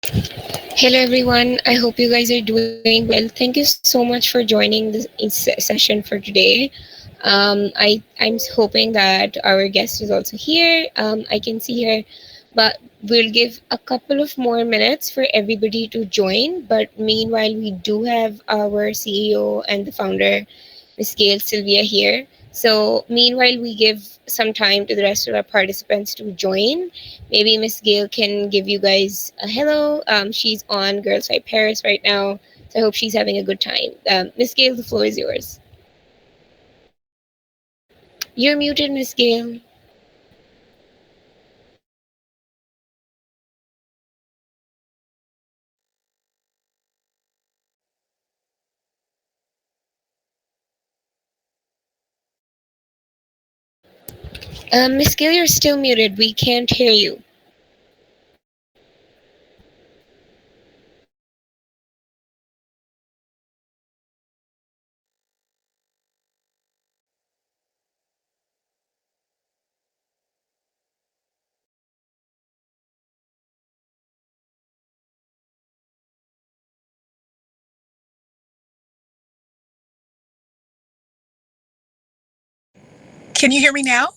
Hello, everyone. I hope you guys are doing well. Thank you so much for joining this session for today. I'm hoping that our guest is also here. I can see her, but we'll give a couple of more minutes for everybody to join. But meanwhile, we do have our CEO and the founder, Miss Gail Sylvia here. So meanwhile, we give some time to the rest of our participants to join. Maybe Miss Gail can give you guys a hello. She's on Girls Fight Paris right now, so I hope she's having a good time. Miss Gail, the floor is yours. You're muted, Miss Gail. Miss Gail, you're still muted. We can't hear you. Can you hear me now?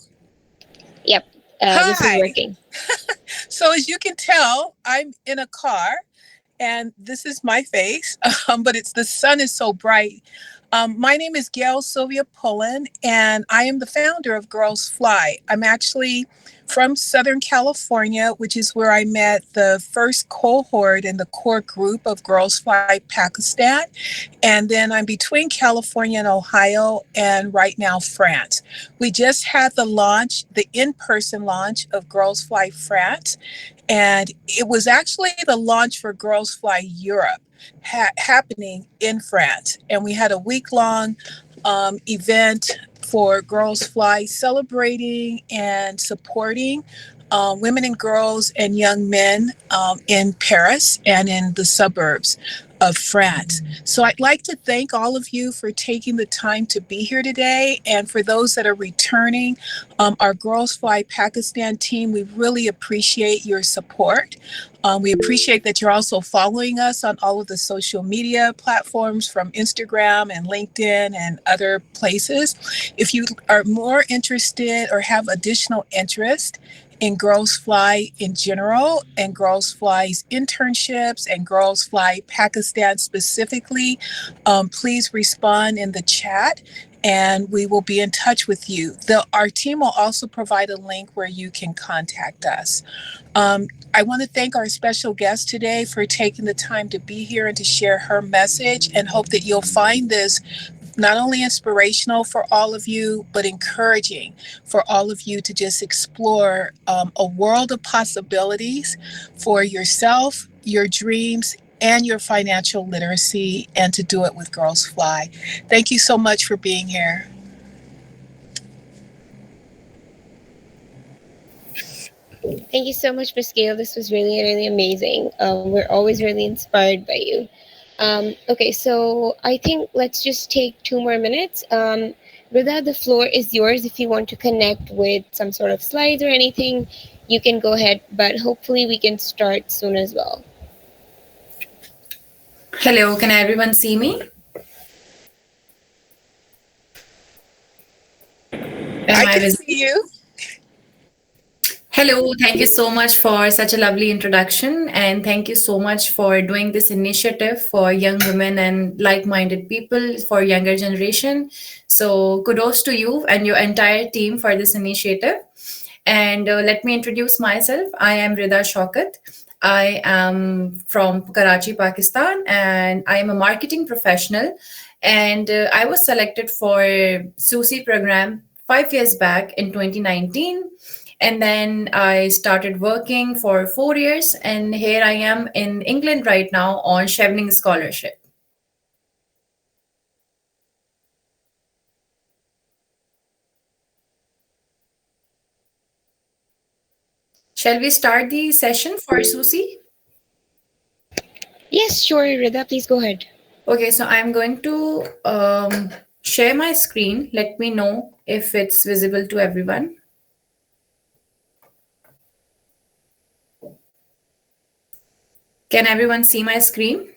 Yep, this is Hi. working. So, as you can tell, I'm in a car and this is my face, but it's the sun is so bright. My name is Gail Sylvia Pullen, and I am the founder of Girls Fly. I'm actually from Southern California, which is where I met the first cohort and the core group of Girls Fly Pakistan. And then I'm between California and Ohio, and right now, France. We just had the launch, the in person launch of Girls Fly France. And it was actually the launch for Girls Fly Europe happening in France. And we had a week long event for Girls Fly celebrating and supporting women and girls and young men in Paris and in the suburbs of France. So I'd like to thank all of you for taking the time to be here today. And for those that are returning, our Girls Fly Pakistan team, we really appreciate your support. We appreciate that you're also following us on all of the social media platforms from Instagram and LinkedIn and other places. If you are more interested or have additional interest in Girls Fly in general and Girls Fly's internships and Girls Fly Pakistan specifically, please respond in the chat and we will be in touch with you. Our team will also provide a link where you can contact us. I want to thank our special guest today for taking the time to be here and to share her message, and hope that you'll find this not only inspirational for all of you, but encouraging for all of you to just explore a world of possibilities for yourself, your dreams, and your financial literacy, and to do it with Girls Fly. Thank you so much for being here. Thank you so much, Miss Gail. This was really, really amazing. We're always really inspired by you. Okay, so I think let's just take 2 more minutes. Ridha, the floor is yours. If you want to connect with some sort of slides or anything, you can go ahead, but hopefully we can start soon as well. Hello, can everyone see me? Am I I can visible? see you. Hello, thank you so much for such a lovely introduction, and thank you so much for doing this initiative for young women and like-minded people for younger generation. So kudos to you and your entire team for this initiative. And let me introduce myself. I am Ridha Shaukat. I am from Karachi, Pakistan, and I am a marketing professional. And I was selected for SUSI program 5 years back in 2019. And then I started working for 4 years, and here I am in England right now on Chevening scholarship. Shall we start the session for SUSI? Yes, sure, Ridha, please go ahead. Okay, so I'm going to share my screen. Let me know if it's visible to everyone. Can everyone see my screen?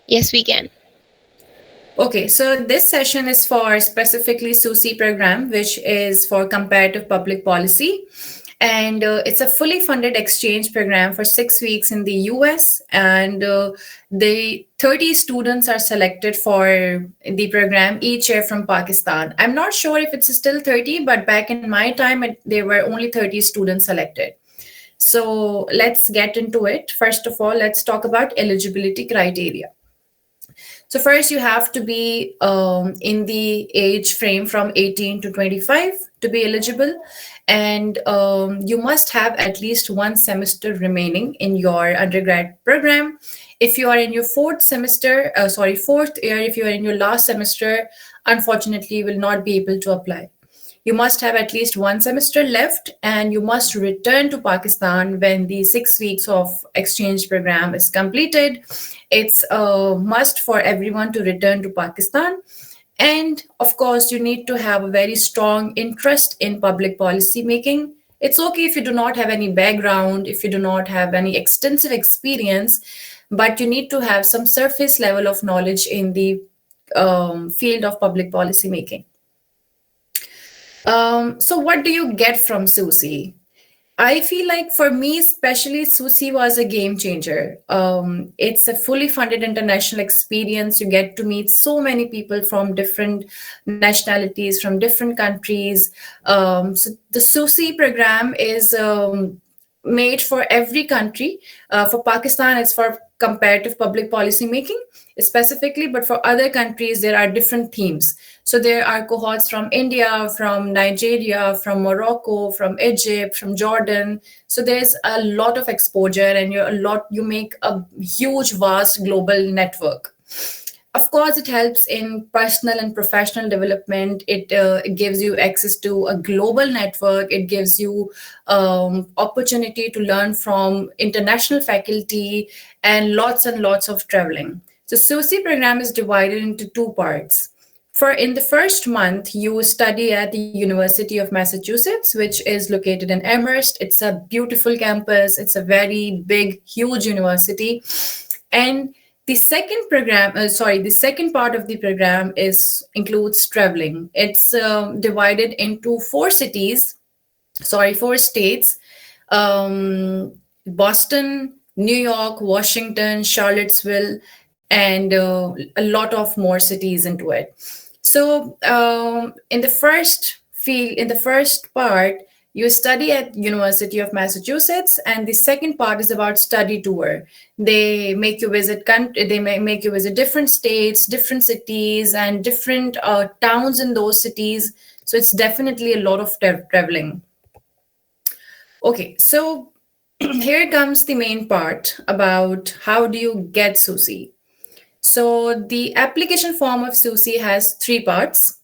Yes, we can. Okay, so this session is for specifically SUSI program, which is for comparative public policy. And it's a fully funded exchange program for 6 weeks in the US. And the 30 students are selected for the program each year from Pakistan. I'm not sure if it's still 30, but back in my time, there were only 30 students selected. So let's get into it. First of all, let's talk about eligibility criteria. So first, you have to be in the age frame from 18 to 25 to be eligible, and you must have at least one semester remaining in your undergrad program. If you are in your fourth year, if you are in your last semester, unfortunately, you will not be able to apply. You must have at least one semester left, and you must return to Pakistan when the 6 weeks of exchange program is completed. It's a must for everyone to return to Pakistan. And of course, you need to have a very strong interest in public policy making. It's okay if you do not have any background, if you do not have any extensive experience, but you need to have some surface level of knowledge in the field of public policy making. So what do you get from SUSI? I feel like for me, especially, SUSI was a game changer. It's a fully funded international experience. You get to meet so many people from different nationalities, from different countries. So the SUSI program is made for every country. For Pakistan, it's for comparative public policy making specifically, but for other countries, there are different themes. So there are cohorts from India, from Nigeria, from Morocco, from Egypt, from Jordan. So there's a lot of exposure, and you make a huge, vast global network. Of course, it helps in personal and professional development. It gives you access to a global network. It gives you opportunity to learn from international faculty and lots of traveling. So SUSI program is divided into two parts. For in the first month, you study at the University of Massachusetts, which is located in Amherst. It's a beautiful campus. It's a very big, huge university. And the second part of the program is includes traveling. It's divided into four states: Boston, New York, Washington, Charlottesville, and a lot of more cities into it. So in the first part, you study at University of Massachusetts, and the second part is about study tour. They may make you visit different states, different cities, and different towns in those cities. So it's definitely a lot of traveling. Okay, so here comes the main part about how do you get SUSI. So the application form of SUSI has three parts.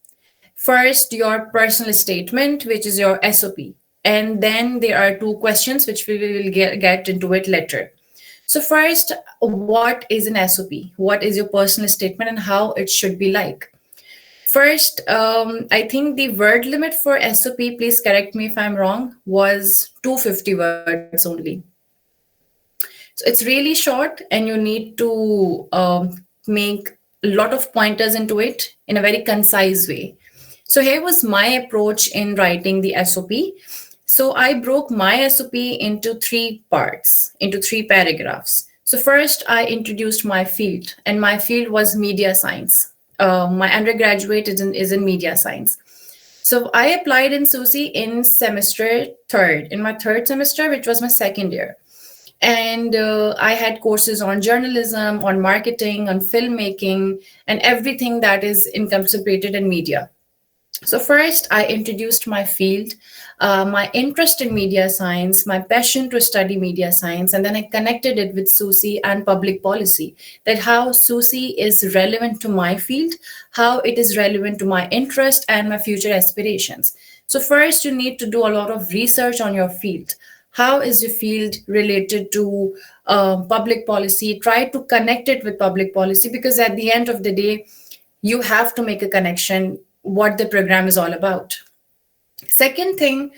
First, your personal statement, which is your SOP. And then there are two questions, which we will get into it later. So first, what is an SOP? What is your personal statement and how it should be like? First, I think the word limit for SOP, please correct me if I'm wrong, was 250 words only. So it's really short, and you need to make a lot of pointers into it in a very concise way. So here was my approach in writing the SOP. So I broke my SOP into three parts, into three paragraphs. So first, I introduced my field, and my field was media science. My undergraduate is in media science. So I applied in SUSI in my third semester, which was my second year. And I had courses on journalism, on marketing, on filmmaking, and everything that is incorporated in media. So first, I introduced my field, my interest in media science, my passion to study media science, and then I connected it with SUSI and public policy, that how SUSI is relevant to my field, how it is relevant to my interest and my future aspirations. So first, you need to do a lot of research on your field. How is your field related to public policy? Try to connect it with public policy, because at the end of the day, you have to make a connection what the program is all about. Second thing,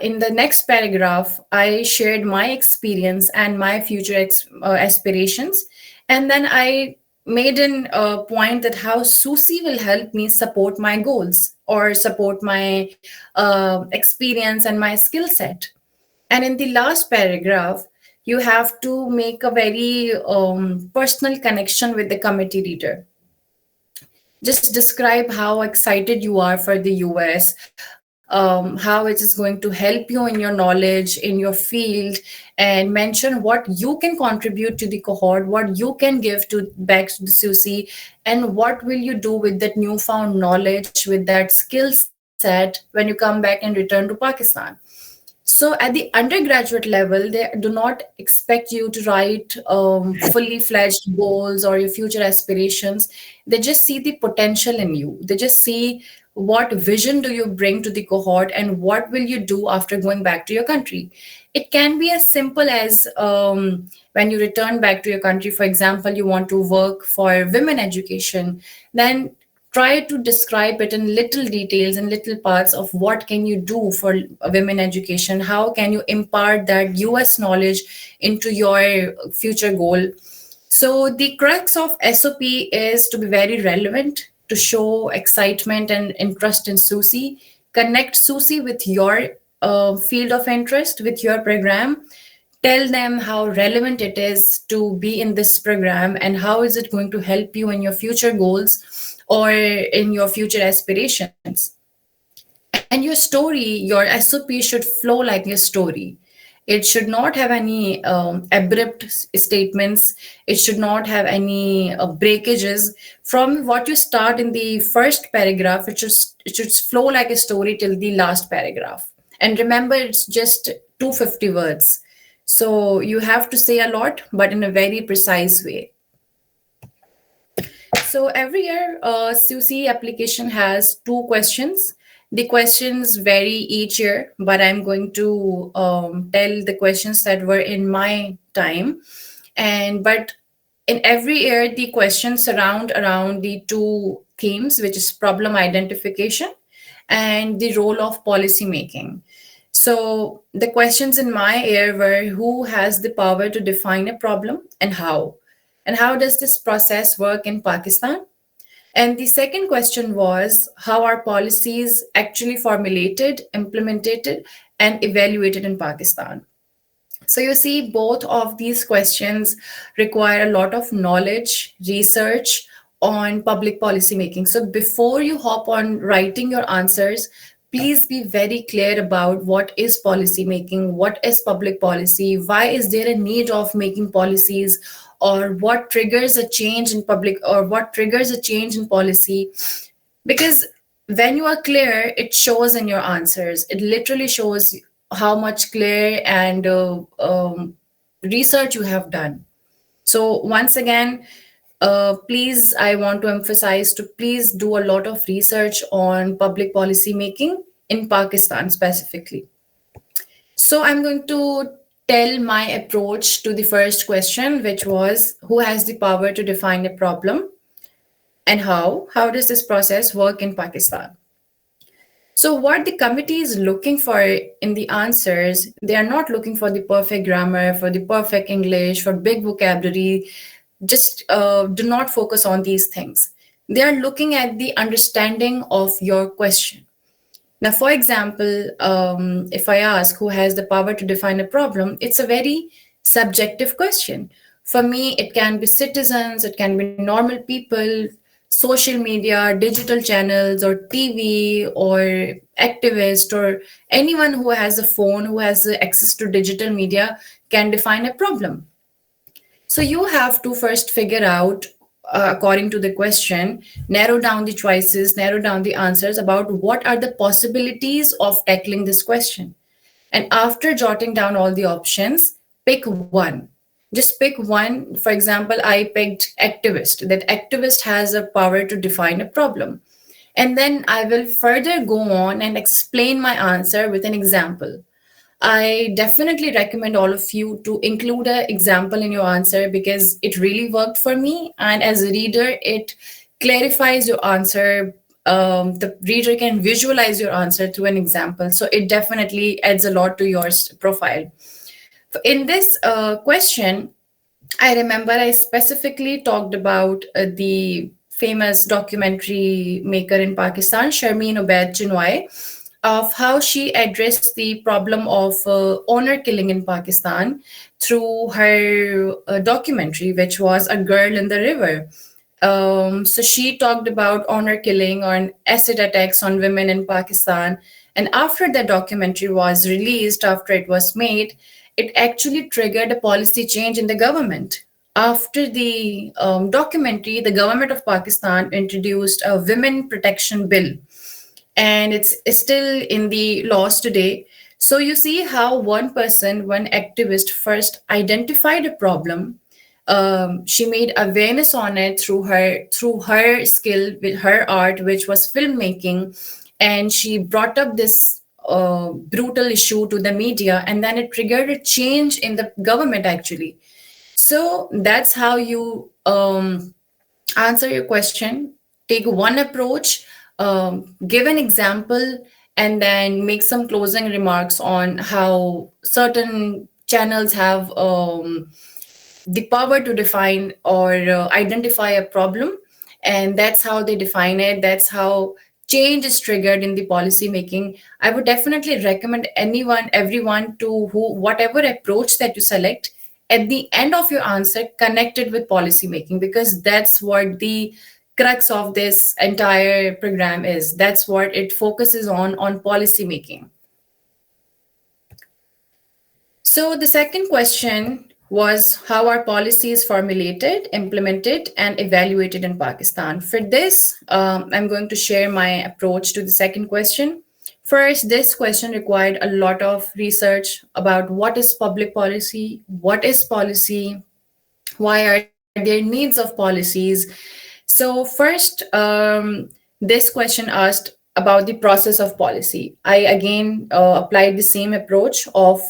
in the next paragraph, I shared my experience and my future aspirations. And then I made an point that how SUSI will help me support my goals or support my experience and my skill set. And in the last paragraph, you have to make a very personal connection with the committee leader. Just describe how excited you are for the US, how it is going to help you in your knowledge, in your field, and mention what you can contribute to the cohort, what you can give to back to the SUSI, and what will you do with that newfound knowledge, with that skill set when you come back and return to Pakistan. So at the undergraduate level, they do not expect you to write fully fledged goals or your future aspirations. They just see the potential in you. They just see what vision do you bring to the cohort and what will you do after going back to your country. It can be as simple as when you return back to your country, for example, you want to work for women education, then try to describe it in little details and little parts of what can you do for women education, how can you impart that US knowledge into your future goal. So the crux of SOP is to be very relevant, to show excitement and interest in SUSI, connect SUSI with your field of interest, with your program. Tell them how relevant it is to be in this program and how is it going to help you in your future goals or in your future aspirations. And your story, your SOP should flow like your story. It should not have any abrupt statements. It should not have any breakages. From what you start in the first paragraph, it should flow like a story till the last paragraph. And remember, it's just 250 words. So you have to say a lot, but in a very precise way. So every year, SUSI application has two questions. The questions vary each year, but I'm going to tell the questions that were in my time. And but in every year, the questions surround around the two themes, which is problem identification and the role of policy making. So the questions in my year were who has the power to define a problem and how? And how does this process work in Pakistan? And the second question was how are policies actually formulated, implemented, and evaluated in Pakistan? So you see, both of these questions require a lot of knowledge, research on public policy making. So before you hop on writing your answers, please be very clear about what is policy making, what is public policy, why is there a need of making policies, or what triggers a change in public or what triggers a change in policy. Because when you are clear, it shows in your answers. It literally shows how much clear and research you have done. So once again, please, I want to emphasize to please do a lot of research on public policy making in Pakistan specifically. So I'm going to tell my approach to the first question, which was who has the power to define a problem and how? How does this process work in Pakistan? So, what the committee is looking for in the answers, they are not looking for the perfect grammar, for the perfect English, for big vocabulary. Just do not focus on these things. They are looking at the understanding of your question. Now, for example, if I ask who has the power to define a problem, it's a very subjective question. For me, it can be citizens, it can be normal people, social media, digital channels, or TV, or activist, or anyone who has a phone, who has access to digital media can define a problem. So you have to first figure out, according to the question, narrow down the choices, narrow down the answers about what are the possibilities of tackling this question. And after jotting down all the options, pick one. Just pick one. For example, I picked activist, that activist has a power to define a problem. And then I will further go on and explain my answer with an example. I definitely recommend all of you to include an example in your answer because it really worked for me. And as a reader, it clarifies your answer the reader can visualize your answer through an example. So it definitely adds a lot to your profile. In this question, I remember I specifically talked about the famous documentary maker in Pakistan, Sharmeen Obaid Chinoy, of how she addressed the problem of honor killing in Pakistan through her documentary, which was A Girl in the River. So she talked about honor killing or acid attacks on women in Pakistan. And after the documentary was released, after it was made, it actually triggered a policy change in the government. After the documentary, the government of Pakistan introduced a women protection bill, and it's still in the laws today. So you see how one person, one activist first identified a problem. She made awareness on it through her skill with her art, which was filmmaking, and she brought up this brutal issue to the media, and then it triggered a change in the government actually. So that's how you answer your question. Take one approach, give an example, and then make some closing remarks on how certain channels have the power to define or identify a problem. And that's how they define it. That's how change is triggered in the policy making. I would definitely recommend everyone to who whatever approach that you select, at the end of your answer, connect it with policy making, because that's what the crux of this entire program is. That's what it focuses on policy making. So the second question was how are policies formulated, implemented, and evaluated in Pakistan? For this, I'm going to share my approach to the second question. First, this question required a lot of research about what is public policy, what is policy, why are there needs of policies. So first, this question asked about the process of policy. I again applied the same approach of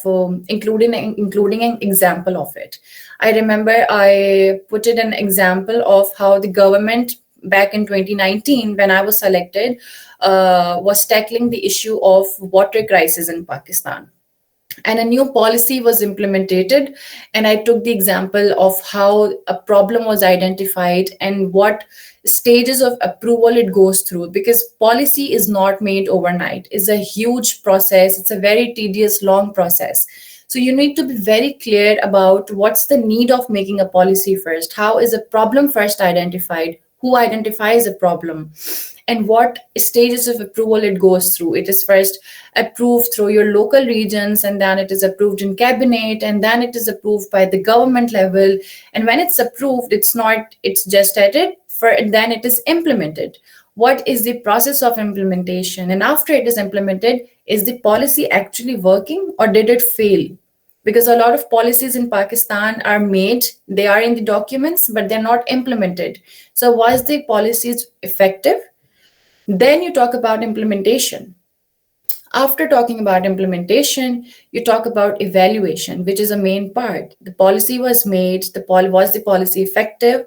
including an example of it. I remember I put it an example of how the government back in 2019, when I was selected, was tackling the issue of water crisis in Pakistan, and a new policy was implemented. And I took the example of how a problem was identified and what stages of approval it goes through, because policy is not made overnight. It's a huge process. It's a very tedious, long process. So you need to be very clear about what's the need of making a policy first. How is a problem first identified? Who identifies a problem? And what stages of approval it goes through. It is first approved through your local regions, and then it is approved in cabinet, and then it is approved by the government level. And when it's approved, it's just at it, then it is implemented. What is the process of implementation? And after it is implemented, is the policy actually working or did it fail? Because a lot of policies in Pakistan are made, they are in the documents, but they're not implemented. So was the policies effective? Then you talk about implementation. After talking about implementation, you talk about evaluation, which is a main part. The policy was made, was the policy effective?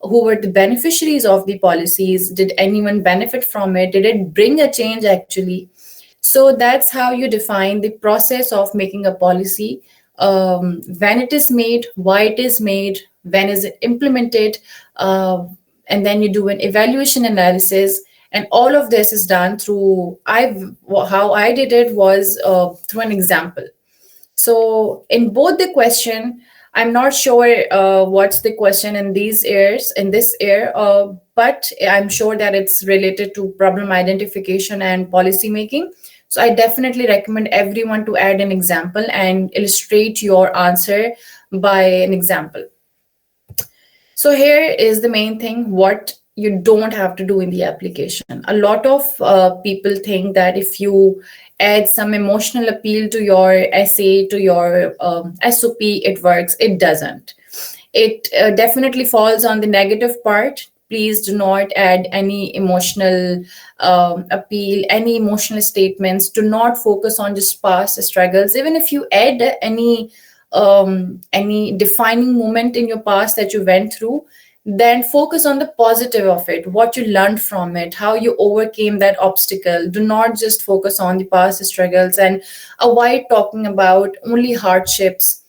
Who were the beneficiaries of the policies? Did anyone benefit from it? Did it bring a change actually? So that's how you define the process of making a policy. When it is made, why it is made, when is it implemented, and then you do an evaluation analysis. And all of this is done through how I did it was through an example. So in both the question, I'm not sure what's the question in this year, but I'm sure that it's related to problem identification and policy making. So I definitely recommend everyone to add an example and illustrate your answer by an example. So here is the main thing, what you don't have to do in the application. A lot of people think that if you add some emotional appeal to your essay, to your SOP, it works. It doesn't. It definitely falls on the negative part. Please do not add any emotional appeal, any emotional statements. Do not focus on just past struggles. Even if you add any defining moment in your past that you went through, then focus on the positive of it, what you learned from it, how you overcame that obstacle. Do not just focus on the past struggles, and avoid talking about only hardships.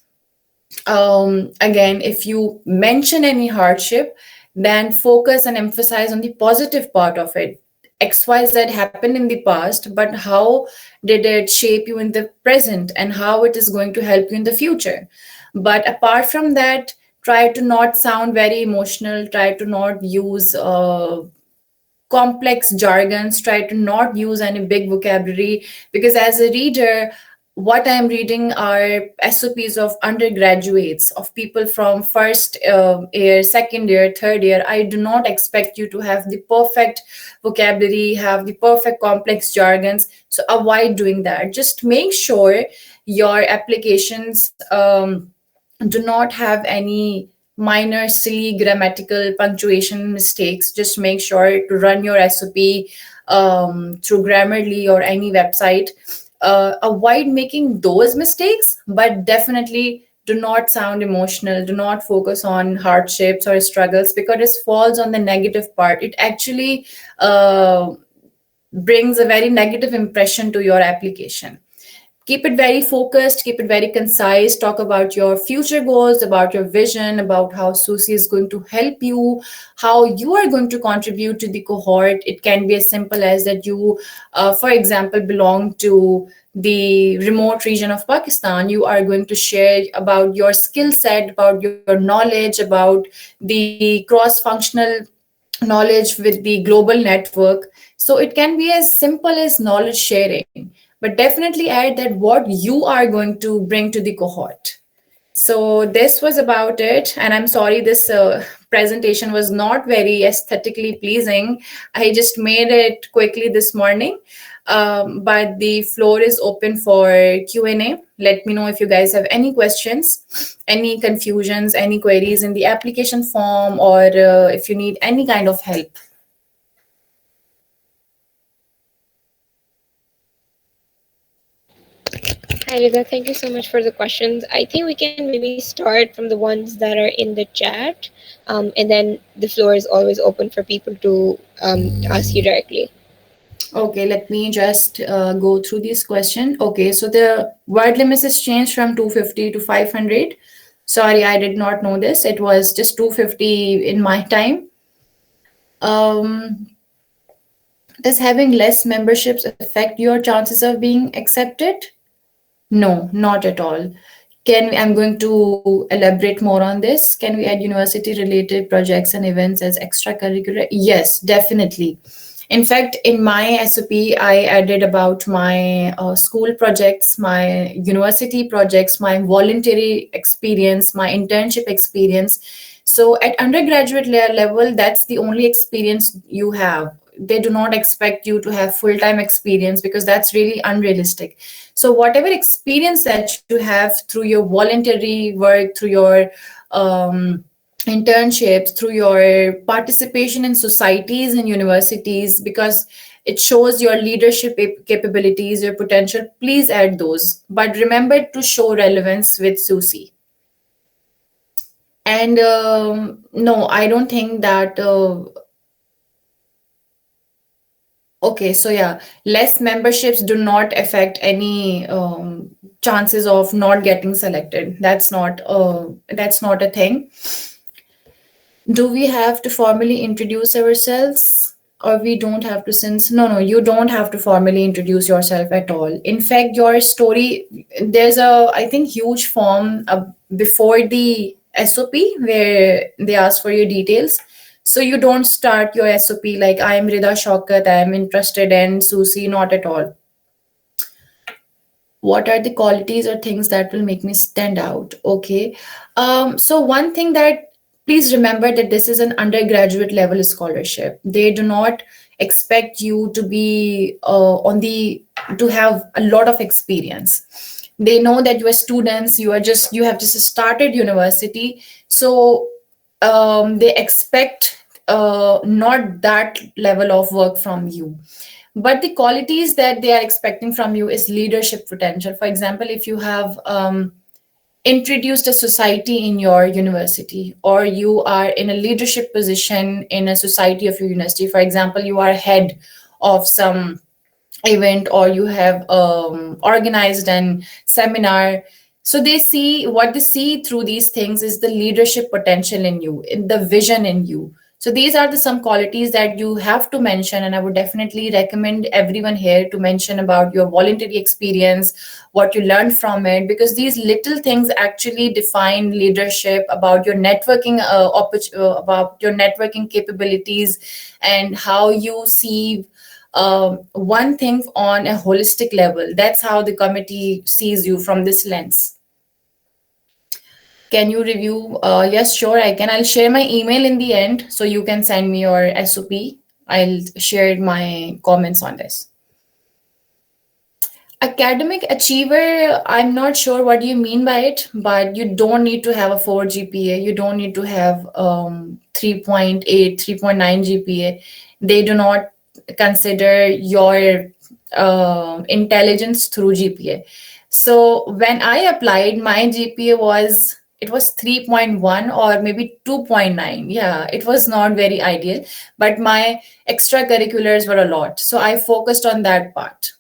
Again, if you mention any hardship, then focus and emphasize on the positive part of it. XYZ happened in the past, but how did it shape you in the present, and how it is going to help you in the future? But apart from that, try to not sound very emotional, try to not use complex jargons, try to not use any big vocabulary, because as a reader, what I'm reading are SOPs of undergraduates, of people from first year, second year, third year. I do not expect you to have the perfect vocabulary, have the perfect complex jargons. So avoid doing that. Just make sure your applications do not have any minor silly grammatical punctuation mistakes. Just make sure to run your SOP through Grammarly or any website. Avoid making those mistakes, but definitely do not sound emotional. Do not focus on hardships or struggles, because it falls on the negative part. It actually brings a very negative impression to your application. Keep it very focused, keep it very concise, talk about your future goals, about your vision, about how SUSI is going to help you, how you are going to contribute to the cohort. It can be as simple as that you, for example, belong to the remote region of Pakistan. You are going to share about your skill set, about your knowledge, about the cross functional knowledge with the global network. So it can be as simple as knowledge sharing, but definitely add that what you are going to bring to the cohort. So this was about it, and I'm sorry this presentation was not very aesthetically pleasing. I just made it quickly this morning, but the floor is open for Q&A. Let me know if you guys have any questions, any confusions, any queries in the application form, or if you need any kind of help. Hi, Ridha. Thank you so much for the questions. I think we can maybe start from the ones that are in the chat, and then the floor is always open for people to ask you directly. Okay, let me just go through this question. Okay, so the word limit is changed from 250 to 500. Sorry, I did not know this. It was just 250 in my time. Um, does having less memberships affect your chances of being accepted? No, not at all. I'm going to elaborate more on this. Can we add university related projects and events as extracurricular? Yes, definitely. In fact, in my SOP, I added about my school projects, my university projects, my voluntary experience, my internship experience. So at undergraduate level, that's the only experience you have. They do not expect you to have full-time experience, because that's really unrealistic. So whatever experience that you have through your voluntary work, through your internships, through your participation in societies and universities, because it shows your leadership capabilities, your potential, please add those. But remember to show relevance with SUSI. And no, I don't think that. Okay, so yeah, less memberships do not affect any chances of not getting selected. That's not a thing. Do we have to formally introduce ourselves, or we don't have to? Since no, you don't have to formally introduce yourself at all. In fact, your story, there's a, I think, huge form before the SOP where they ask for your details. So you don't start your SOP like, I am Ridha Shaukat, I am interested in SUSI, not at all. What are the qualities or things that will make me stand out? Okay. So one thing that, please remember that this is an undergraduate level scholarship. They do not expect you to be to have a lot of experience. They know that you are students, you have just started university. So they expect not that level of work from you, but the qualities that they are expecting from you is leadership potential. For example, if you have introduced a society in your university, or you are in a leadership position in a society of your university. For example, you are head of some event, or you have organized an seminar. So they see, what they see through these things is the leadership potential in you, in the vision in you. So these are the some qualities that you have to mention, and I would definitely recommend everyone here to mention about your voluntary experience, what you learned from it, because these little things actually define leadership, about your networking about your networking capabilities, and how you see one thing on a holistic level. That's how the committee sees you from this lens. Can you review? Yes, sure, I can. I'll share my email in the end so you can send me your SOP. I'll share my comments on this. Academic achiever, I'm not sure what you mean by it, but you don't need to have a 4 GPA. You don't need to have 3.8, 3.9 GPA. They do not consider your intelligence through GPA. So when I applied, my GPA was, it was 3.1 or maybe 2.9. Yeah, it was not very ideal, but my extracurriculars were a lot. So I focused on that part.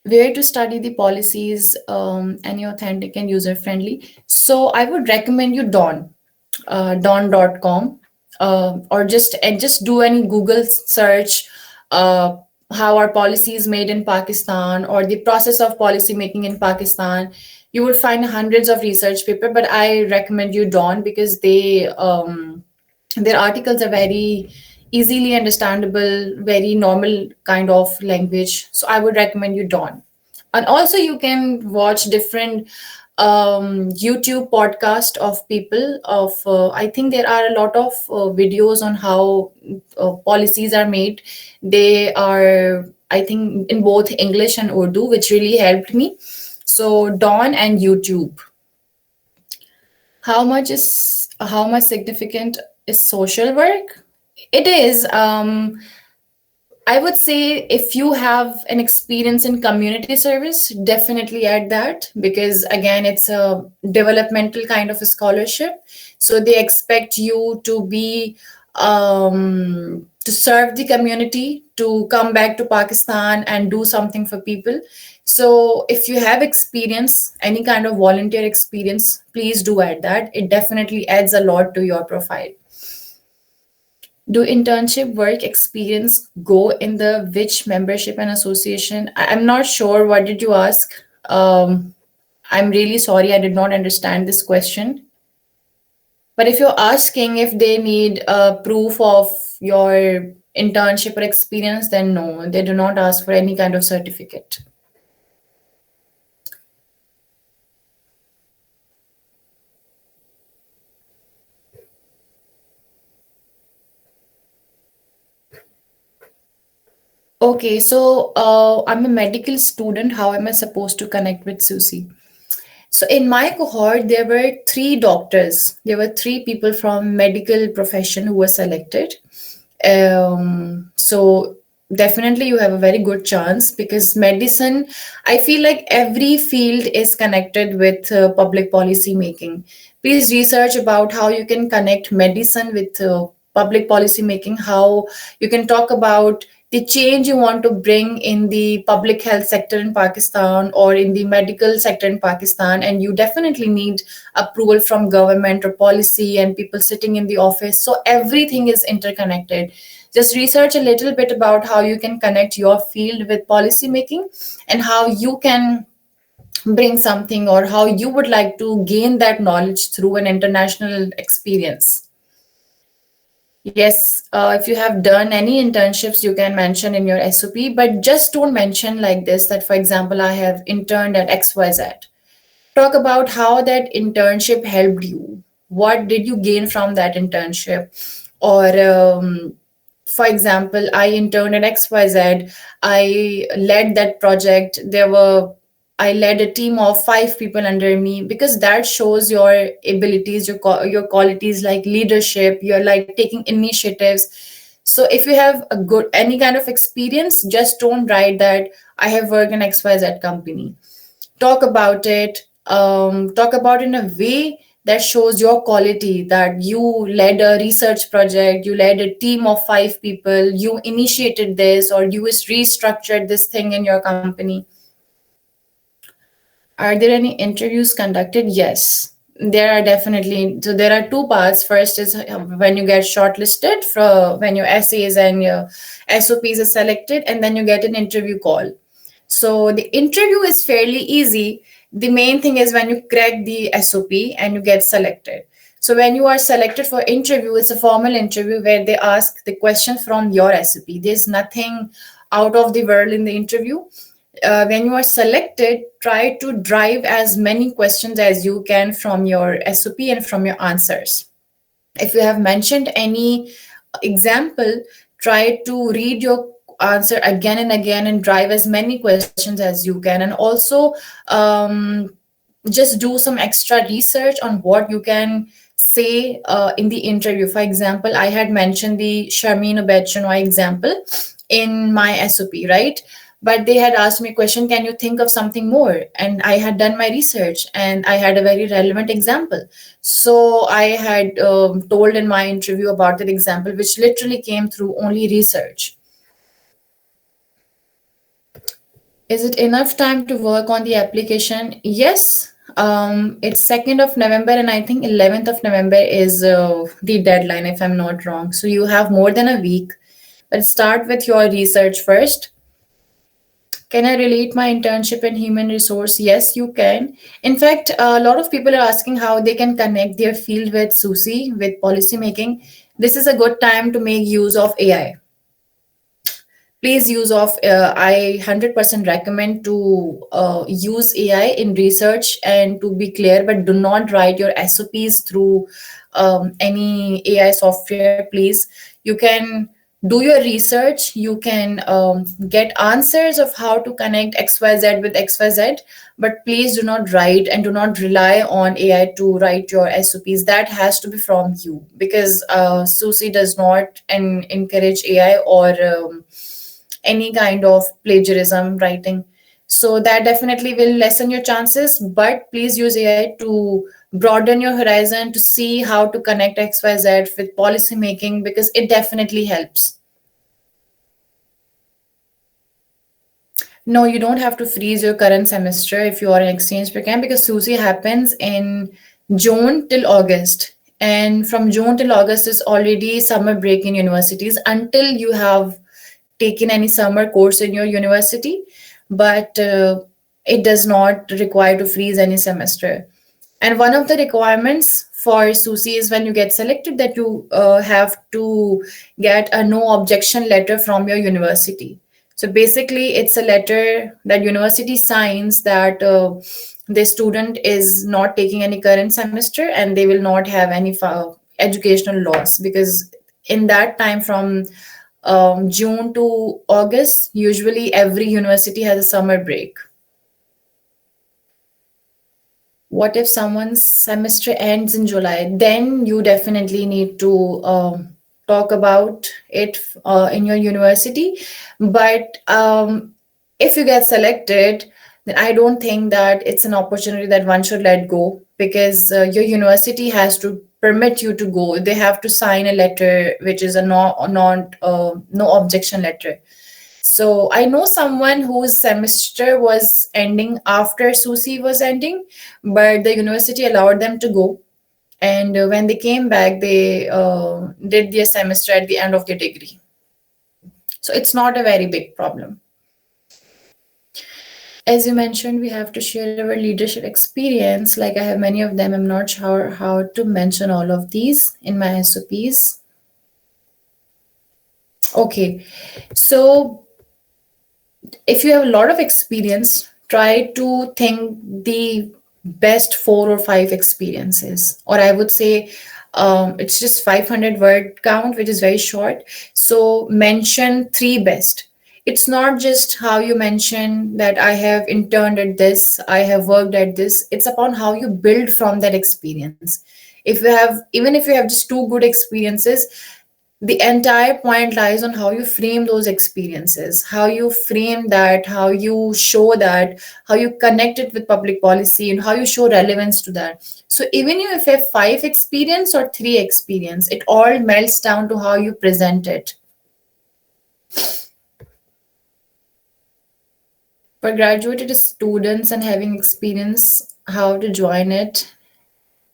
Where to study the policies, any authentic and user friendly. So I would recommend you don.com, or just do any Google search, uh, how are policies made in Pakistan, or the process of policy making in Pakistan. You will find hundreds of research paper, but I recommend you Don, because their articles are very easily understandable, very normal kind of language. So I would recommend you Dawn. And also you can watch different YouTube podcast of people of, I think there are a lot of videos on how policies are made. They are, I think, in both English and Urdu, which really helped me. So Dawn and YouTube. How much significant is social work? It is. I would say if you have an experience in community service, definitely add that, because again, it's a developmental kind of a scholarship. So they expect you to be to serve the community, to come back to Pakistan and do something for people. So if you have experience, any kind of volunteer experience, please do add that. It definitely adds a lot to your profile. Do internship work experience go in the which membership and association? I'm not sure. What did you ask? I'm really sorry, I did not understand this question. But if you're asking if they need proof of your internship or experience, then no, they do not ask for any kind of certificate. Okay, so I'm a medical student. How am I supposed to connect with SUSI? So in my cohort, there were three doctors. There were three people from medical profession who were selected. So definitely you have a very good chance, because medicine, I feel like every field is connected with public policy making. Please research about how you can connect medicine with public policy making, how you can talk about the change you want to bring in the public health sector in Pakistan or in the medical sector in Pakistan. And you definitely need approval from government or policy and people sitting in the office. So everything is interconnected. Just research a little bit about how you can connect your field with policy making, and how you can bring something, or how you would like to gain that knowledge through an international experience. Yes, if you have done any internships, you can mention in your SOP, but just don't mention like this that, for example, I have interned at XYZ. Talk about how that internship helped you. What did you gain from that internship? Or, for example, I interned at XYZ. I led that project. I led a team of 5 people under me, because that shows your abilities, your qualities like leadership. You're like taking initiatives. So if you have a good any kind of experience, just don't write that I have worked in XYZ company. Talk about it. talk about in a way that shows your quality, that you led a research project, you led a team of 5 people, you initiated this, or you restructured this thing in your company. Are there any interviews conducted? Yes, there are definitely. So there are two parts. First is when you get shortlisted for when your essays and your SOPs are selected, and then you get an interview call. So the interview is fairly easy. The main thing is when you crack the SOP and you get selected. So when you are selected for interview, it's a formal interview where they ask the question from your SOP. There's nothing out of the world in the interview. When you are selected, try to drive as many questions as you can from your SOP and from your answers. If you have mentioned any example, try to read your answer again and again and drive as many questions as you can. And also, just do some extra research on what you can say in the interview. For example, I had mentioned the Sharmeen Obed example in my SOP, right? But they had asked me a question, can you think of something more? And I had done my research and I had a very relevant example. So I had told in my interview about that example, which literally came through only research. Is it enough time to work on the application? Yes. It's 2nd of November, and I think 11th of November is the deadline, if I'm not wrong. So you have more than a week. But start with your research first. Can I relate my internship in human resource? Yes, you can. In fact, a lot of people are asking how they can connect their field with SUSI, with policy making. This is a good time to make use of AI. Please use of I 100% recommend to use AI in research and to be clear, but do not write your SOPs through any AI software, please. You can do your research, you can get answers of how to connect XYZ with XYZ, but please do not write and do not rely on AI to write your SOPs. That has to be from you, because SUSI does not encourage AI or any kind of plagiarism writing. So that definitely will lessen your chances, but please use AI to broaden your horizon to see how to connect XYZ with policy making, because it definitely helps. No, you don't have to freeze your current semester if you are in exchange program, because SUSI happens in June till August. And from June till August is already summer break in universities until you have taken any summer course in your university, but it does not require to freeze any semester. And one of the requirements for SUSI is when you get selected that you have to get a no objection letter from your university. So basically, it's a letter that university signs that the student is not taking any current semester and they will not have any educational loss, because in that time from June to August, usually every university has a summer break. What if someone's semester ends in July? Then you definitely need to talk about it in your university. But if you get selected, then I don't think that it's an opportunity that one should let go, because your university has to permit you to go. They have to sign a letter which is a no objection letter. So I know someone whose semester was ending after SUSI was ending, but the university allowed them to go. And when they came back, they did their semester at the end of their degree. So it's not a very big problem. As you mentioned, we have to share our leadership experience. Like I have many of them. I'm not sure how to mention all of these in my SOPs. Okay, so if you have a lot of experience, try to think the best 4 or 5 experiences, or I would say it's just 500 word count, which is very short. So mention 3 best. It's not just how you mention that I have interned at this, I have worked at this. It's upon how you build from that experience. If you have, even if you have just 2 good experiences, The entire point lies on how you frame those experiences, how you frame that, how you show that, how you connect it with public policy, and how you show relevance to that. So even if you have five experience or three experience, it all melts down to how you present it. For graduated students and having experience, how to join it,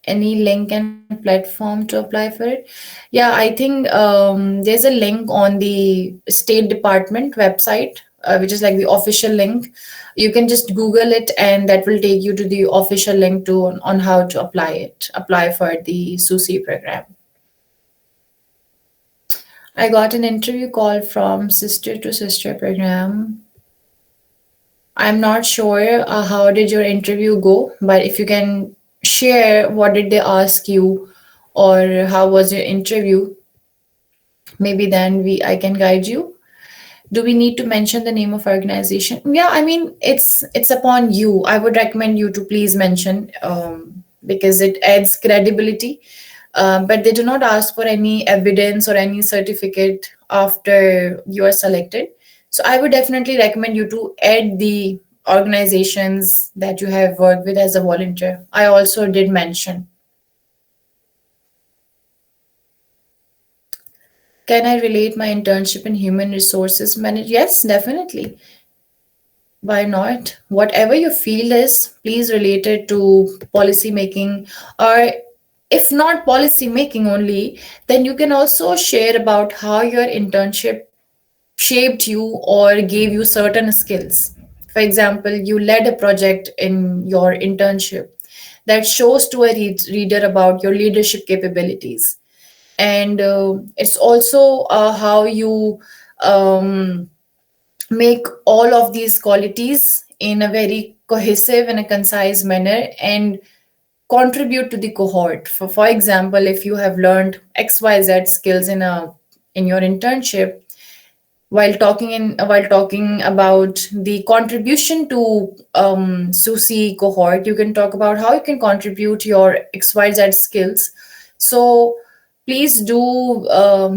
any link and platform to apply for it? Yeah, I think there's a link on the State Department website, which is like the official link. You can just Google it, and that will take you to the official link to on how to apply for the SUSI program. I got an interview call from Sister to Sister program. I'm not sure how did your interview go, but if you can share what did they ask you or how was your interview, maybe then we I can guide you. Do we need to mention the name of organization? Yeah, I mean it's upon you. I would recommend you to please mention because it adds credibility. But they do not ask for any evidence or any certificate after you are selected. So I would definitely recommend you to add the organizations that you have worked with as a volunteer. I also did mention. Can I relate my internship in human resources management? Yes, definitely. Why not? Whatever your field is, please relate it to policy making, or if not policy making only, then you can also share about how your internship shaped you or gave you certain skills. For example, you led a project in your internship that shows to a reader about your leadership capabilities. And it's also how you um, make all of these qualities in a very cohesive and a concise manner and contribute to the cohort. For example, if you have learned XYZ skills in your internship, while talking about the contribution to SUSI cohort, you can talk about how you can contribute your XYZ skills. So please do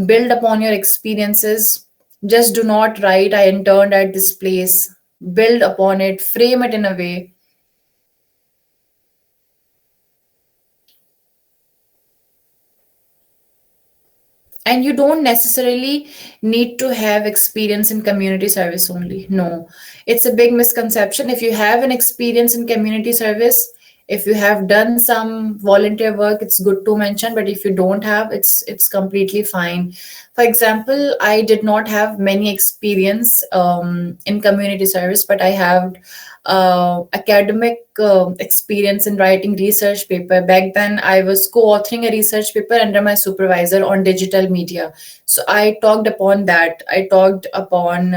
build upon your experiences. Just do not write, I interned at this place. Build upon it, frame it in a way. And you don't necessarily need to have experience in community service only. No, it's a big misconception. If you have an experience in community service, if you have done some volunteer work, it's good to mention. But if you don't have, it's completely fine. For example, I did not have many experience in community service, but I have academic experience in writing research paper. Back then, I was co-authoring a research paper under my supervisor on digital media. So I talked upon that. I talked upon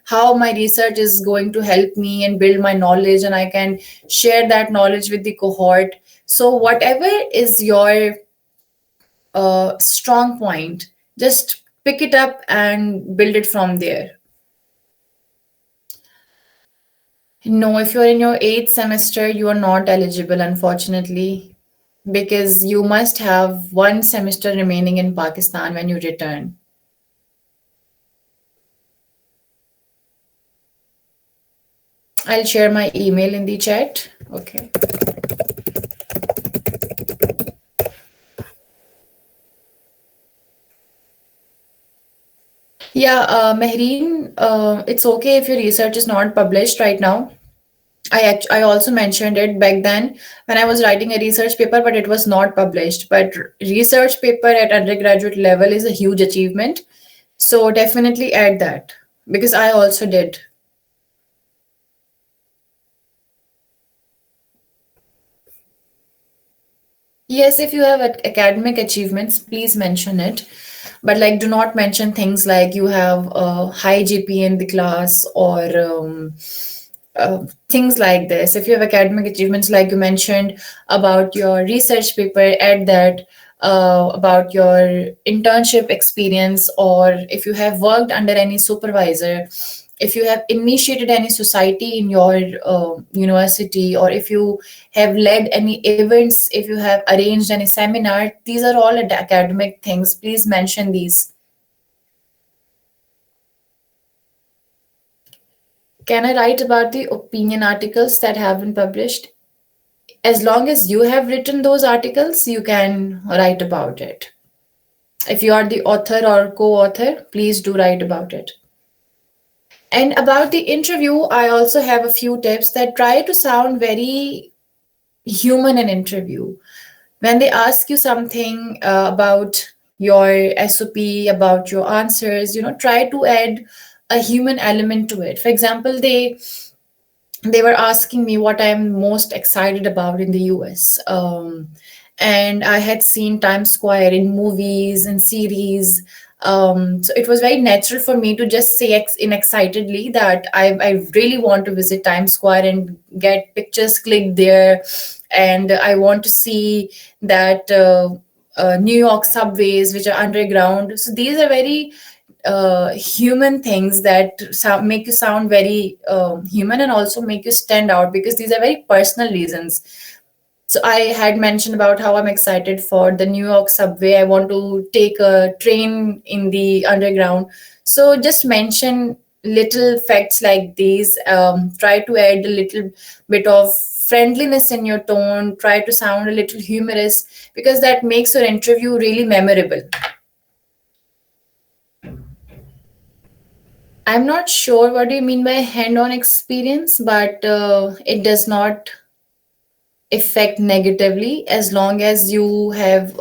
how my research is going to help me and build my knowledge, and I can share that knowledge with the cohort. So whatever is your strong point, just pick it up and build it from there. No, if you're in your eighth semester, you are not eligible, unfortunately, because you must have one semester remaining in Pakistan when you return. I'll share my email in the chat. Okay. Yeah, Mehreen, it's okay if your research is not published right now. I also mentioned it back then when I was writing a research paper, but it was not published. But research paper at undergraduate level is a huge achievement. So definitely add that because I also did. Yes, if you have academic achievements, please mention it. But like, do not mention things like you have a high GPA in the class or things like this. If you have academic achievements, like you mentioned about your research paper, add that about your internship experience, or if you have worked under any supervisor, if you have initiated any society in your university, or if you have led any events, if you have arranged any seminar, these are all academic things. Please mention these. Can I write about the opinion articles that have been published? As long as you have written those articles, you can write about it. If you are the author or co-author, please do write about it. And about the interview, I also have a few tips that try to sound very human in interview. When they ask you something about your SOP, about your answers, try to add a human element to it. For example, they were asking me what I'm most excited about in the US. And I had seen Times Square in movies and series. So it was very natural for me to just say in excitedly that I really want to visit Times Square and get pictures clicked there. And I want to see that New York subways, which are underground. So these are very human things that make you sound very human, and also make you stand out, because these are very personal reasons. So I had mentioned about how I'm excited for the New York subway. I want to take a train in the underground. So just mention little facts like these. Try to add a little bit of friendliness in your tone. Try to sound a little humorous, because that makes your interview really memorable. I'm not sure what do you mean by hand-on experience, but it does not affect negatively as long as you have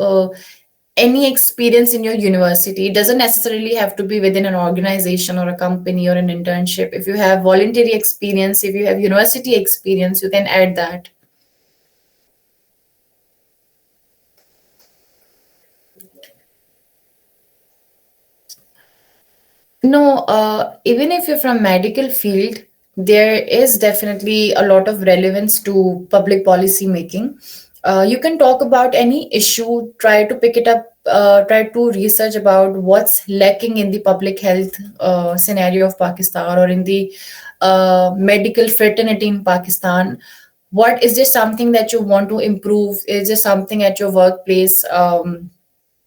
any experience in your university. It doesn't necessarily have to be within an organization or a company or an internship. If you have voluntary experience, if you have university experience, you can add that. No, even if you're from medical field, there is definitely a lot of relevance to public policy making. You can talk about any issue, try to pick it up, try to research about what's lacking in the public health scenario of Pakistan, or in the medical fraternity in Pakistan. What is there something that you want to improve? Is there something at your workplace?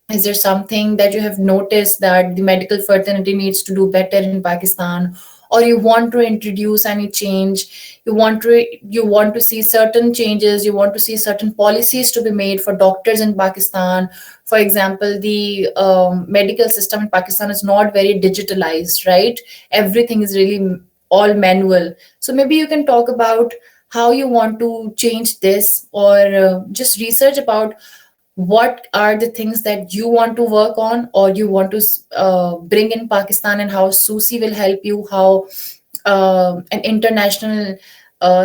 Is there something that you have noticed that the medical fraternity needs to do better in Pakistan, or you want to introduce any change? You want to see certain changes. You want to see certain policies to be made for doctors in Pakistan. For example, the medical system in Pakistan is not very digitalized, right? Everything is really all manual. So maybe you can talk about how you want to change this, or just research about what are the things that you want to work on, or you want to bring in Pakistan, and how SUSI will help you, how an international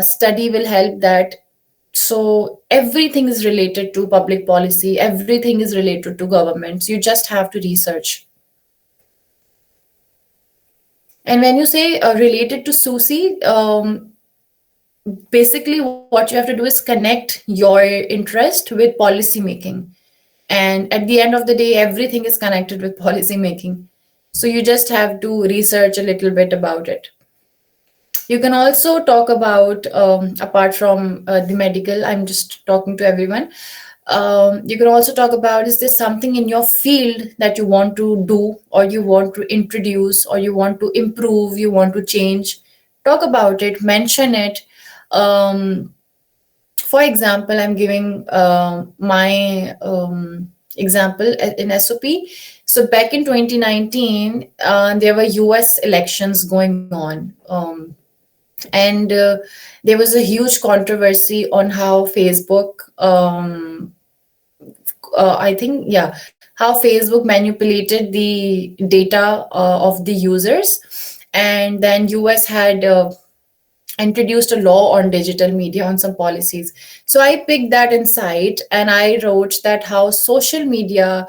study will help that. So everything is related to public policy, everything is related to governments. You just have to research. And when you say related to SUSI, basically what you have to do is connect your interest with policy making. And at the end of the day, everything is connected with policy making. So you just have to research a little bit about it. You can also talk about, apart from the medical, I'm just talking to everyone. You can also talk about, is there something in your field that you want to do, or you want to introduce, or you want to improve, you want to change? Talk about it, mention it. Um, for example, I'm giving my example in SOP. So back in 2019, there were US elections going on. And there was a huge controversy on how Facebook, I think, yeah, how Facebook manipulated the data of the users. And then US had introduced a law on digital media, on some policies. So I picked that insight and I wrote that how social media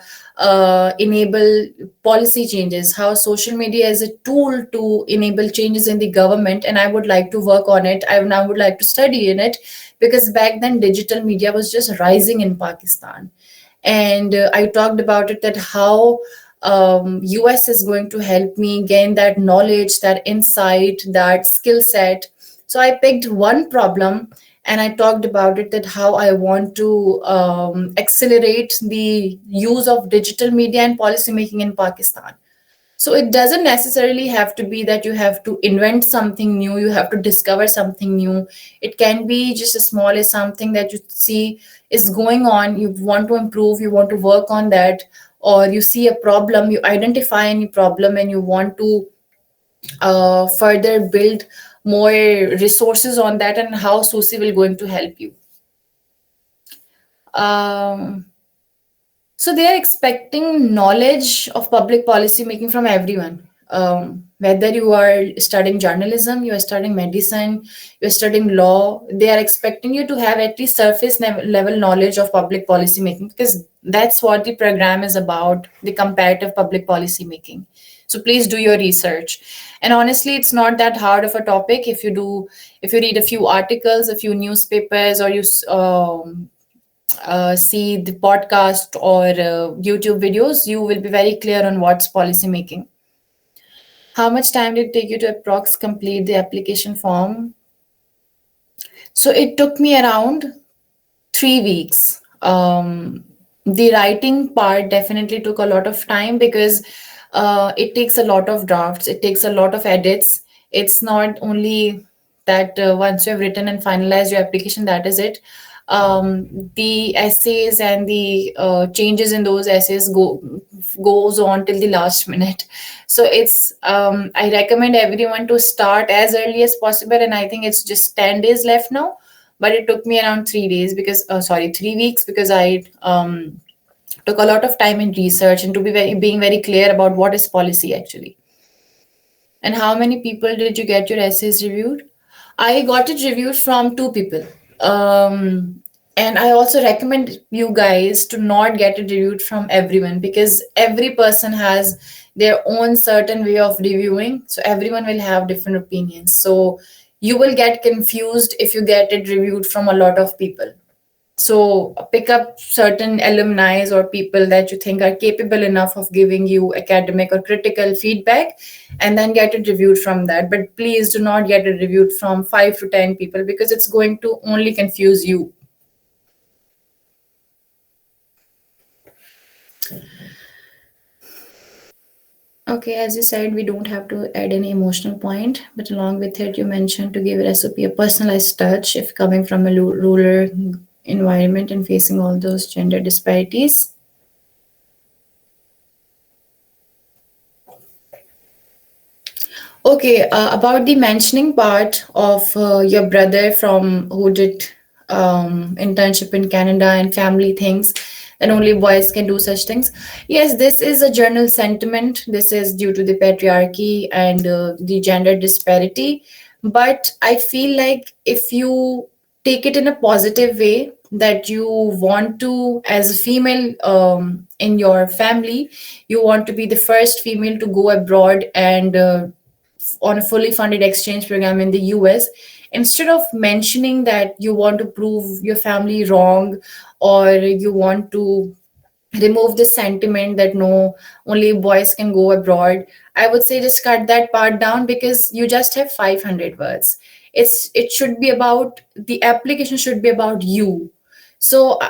enable policy changes, how social media is a tool to enable changes in the government, and I would like to work on it. I now would like to study in it, because back then digital media was just rising in Pakistan. And I talked about it, that how US is going to help me gain that knowledge, that insight, that skill set. So I picked one problem and I talked about it, that how I want to accelerate the use of digital media and policymaking in Pakistan. So it doesn't necessarily have to be that you have to invent something new, you have to discover something new. It can be just as small as something that you see is going on, you want to improve, you want to work on that, or you see a problem, you identify any problem and you want to further build more resources on that, and how SUSI will going to help you. Um, So they are expecting knowledge of public policy making from everyone. Whether you are studying journalism, you are studying medicine, you are studying law, they are expecting you to have at least surface level knowledge of public policy making, because that's what the program is about, the comparative public policy making. So please do your research. And honestly, it's not that hard of a topic. If you read a few articles, a few newspapers, or you see the podcast or YouTube videos, you will be very clear on what's policy making. How much time did it take you to approx complete the application form? So it took me around 3 weeks. The writing part definitely took a lot of time because it takes a lot of drafts, it takes a lot of edits. It's not only that once you have written and finalized your application, that is it. The essays and the changes in those essays goes on till the last minute. So it's I recommend everyone to start as early as possible, and I think it's just 10 days left now, but it took me around 3 days because 3 weeks, because I took a lot of time in research and to be being very clear about what is policy actually. And how many people did you get your essays reviewed? I got it reviewed from 2 people. And I also recommend you guys to not get it reviewed from everyone, because every person has their own certain way of reviewing. So everyone will have different opinions. So you will get confused if you get it reviewed from a lot of people. So pick up certain alumni or people that you think are capable enough of giving you academic or critical feedback, and then get it reviewed from that. But please do not get it reviewed from 5 to 10 people, because it's going to only confuse you. Okay, as you said, we don't have to add any emotional point, but along with it, you mentioned to give SOP a personalized touch if coming from a rural environment and facing all those gender disparities. Okay, about the mentioning part of your brother from who did internship in Canada and family things, and only boys can do such things. Yes, this is a general sentiment. This is due to the patriarchy and the gender disparity. But I feel like if you take it in a positive way, that you want to, as a female in your family, you want to be the first female to go abroad and on a fully funded exchange program in the US, instead of mentioning that you want to prove your family wrong, or you want to remove the sentiment that no, only boys can go abroad, I would say just cut that part down, because you just have 500 words. It should be about, the application should be about you. So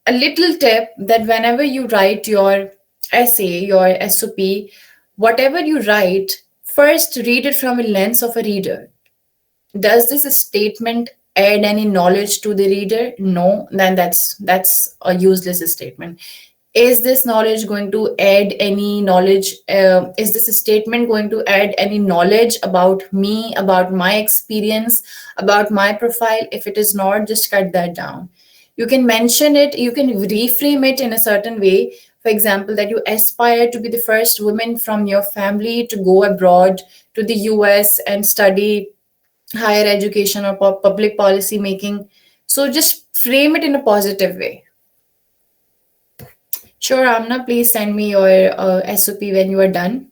a little tip, that whenever you write your essay, your SOP, whatever you write, first read it from a lens of a reader. Does this statement add any knowledge to the reader? No, then that's a useless statement. Is this knowledge going to add any knowledge? Is this statement going to add any knowledge about me, about my experience, about my profile? If it is not, just cut that down. You can mention it, you can reframe it in a certain way. For example, that you aspire to be the first woman from your family to go abroad to the US and study higher education or public policy making. So just frame it in a positive way. Sure, Amna, please send me your SOP when you are done.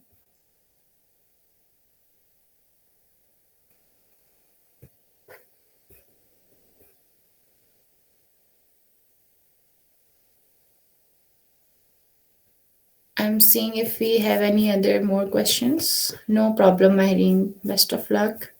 I'm seeing if we have any other more questions. No problem, Mahreen. Best of luck.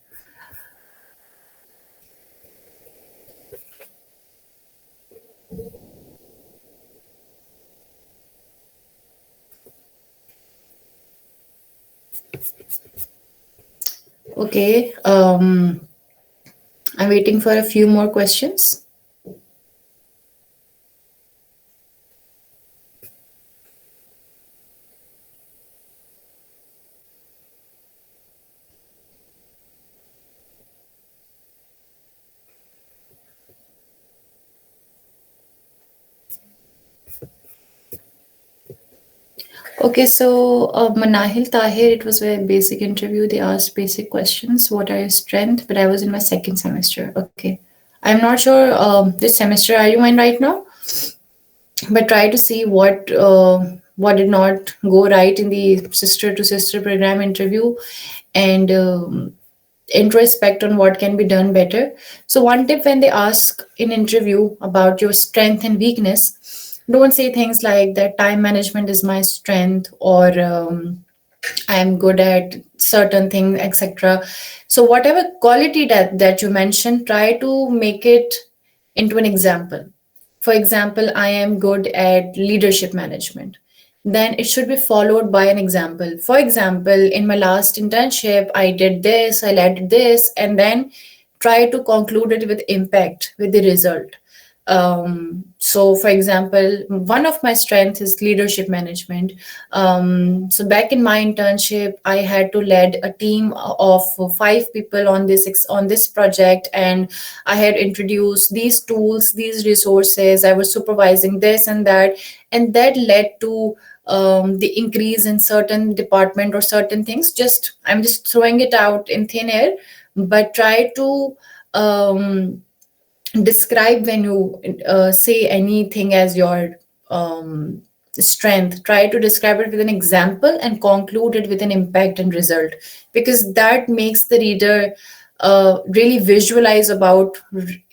Okay. I'm waiting for a few more questions. Okay, so Manahil Tahir, it was a basic interview. They asked basic questions. What are your strengths? But I was in my second semester. Okay. I'm not sure which semester are you in right now, but try to see what did not go right in the sister to sister program interview, and introspect on what can be done better. So one tip when they ask in interview about your strength and weakness, don't say things like that time management is my strength, or I am good at certain things, etc. So whatever quality that you mentioned, try to make it into an example. For example, I am good at leadership management. Then it should be followed by an example. For example, in my last internship, I did this, I led this, and then try to conclude it with impact, with the result. So for example, one of my strengths is leadership management. So back in my internship, I had to lead a team of 5 people on this project, and I had introduced these tools, these resources. I was supervising this and that led to the increase in certain department or certain things. Just I'm just throwing it out in thin air, but try to describe when you say anything as your strength. Try to describe it with an example and conclude it with an impact and result, because that makes the reader really visualize about